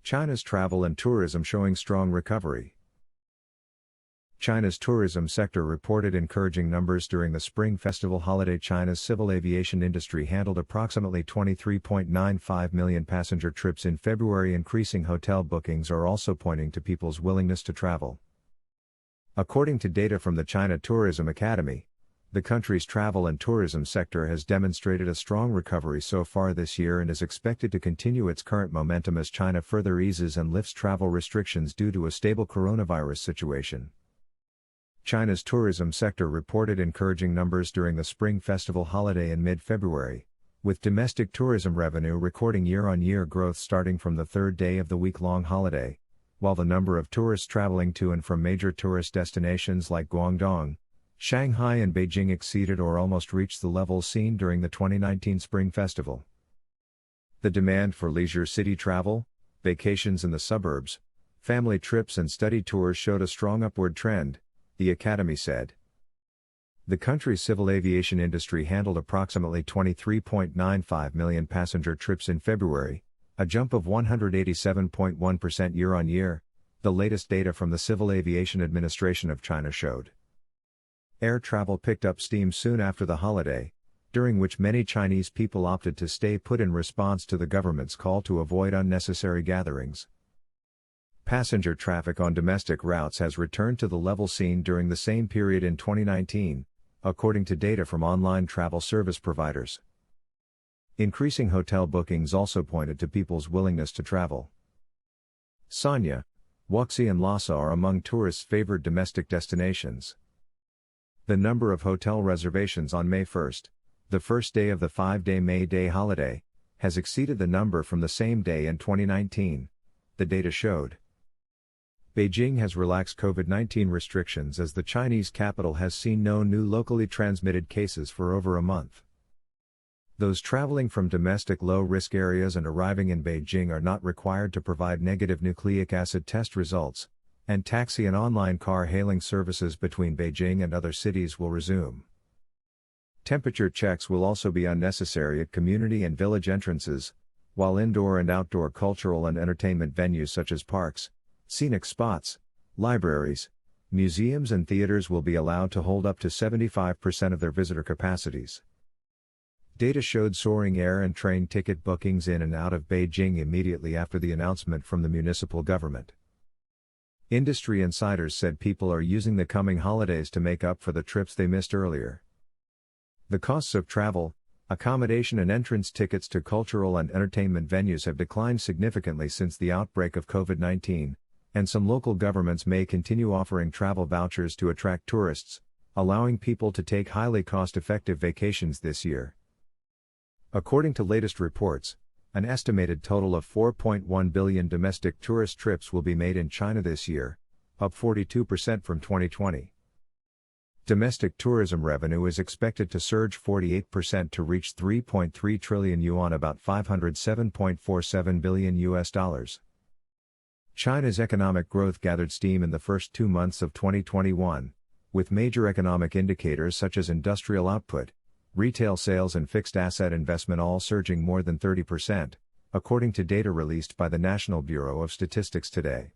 China's travel and tourism showing strong recovery. China's tourism sector reported encouraging numbers during the Spring Festival holiday. China's civil aviation industry handled approximately 23.95 million passenger trips in February. Increasing hotel bookings are also pointing to people's willingness to travel. According to data from the China Tourism Academy, the country's travel and tourism sector has demonstrated a strong recovery so far this year and is expected to continue its current momentum as China further eases and lifts travel restrictions due to a stable coronavirus situation. China's tourism sector reported encouraging numbers during the Spring Festival holiday in mid-February, with domestic tourism revenue recording year-on-year growth starting from the third day of the week-long holiday, while the number of tourists traveling to and from major tourist destinations like Guangdong, Shanghai and Beijing exceeded or almost reached the levels seen during the 2019 Spring Festival. The demand for leisure city travel, vacations in the suburbs, family trips and study tours showed a strong upward trend, the Academy said. The country's civil aviation industry handled approximately 23.95 million passenger trips in February, a jump of 187.1% year-on-year, the latest data from the Civil Aviation Administration of China showed. Air travel picked up steam soon after the holiday, during which many Chinese people opted to stay put in response to the government's call to avoid unnecessary gatherings. Passenger traffic on domestic routes has returned to the level seen during the same period in 2019, according to data from online travel service providers. Increasing hotel bookings also pointed to people's willingness to travel. Sanya, Wuxi and Lhasa are among tourists' favored domestic destinations. The number of hotel reservations on May 1, the first day of the 5-day May Day holiday, has exceeded the number from the same day in 2019, the data showed. Beijing has relaxed COVID-19 restrictions as the Chinese capital has seen no new locally transmitted cases for over a month. Those traveling from domestic low-risk areas and arriving in Beijing are not required to provide negative nucleic acid test results, and taxi and online car-hailing services between Beijing and other cities will resume. Temperature checks will also be unnecessary at community and village entrances, while indoor and outdoor cultural and entertainment venues such as parks, scenic spots, libraries, museums and theaters will be allowed to hold up to 75% of their visitor capacities. Data showed soaring air and train ticket bookings in and out of Beijing immediately after the announcement from the municipal government. Industry insiders said people are using the coming holidays to make up for the trips they missed earlier. The costs of travel, accommodation and entrance tickets to cultural and entertainment venues have declined significantly since the outbreak of COVID-19, and some local governments may continue offering travel vouchers to attract tourists, allowing people to take highly cost-effective vacations this year. According to latest reports, an estimated total of 4.1 billion domestic tourist trips will be made in China this year, up 42% from 2020. Domestic tourism revenue is expected to surge 48% to reach 3.3 trillion yuan, about $507.47 billion. China's economic growth gathered steam in the first 2 months of 2021, with major economic indicators such as industrial output, retail sales and fixed asset investment all surging more than 30%, according to data released by the National Bureau of Statistics today.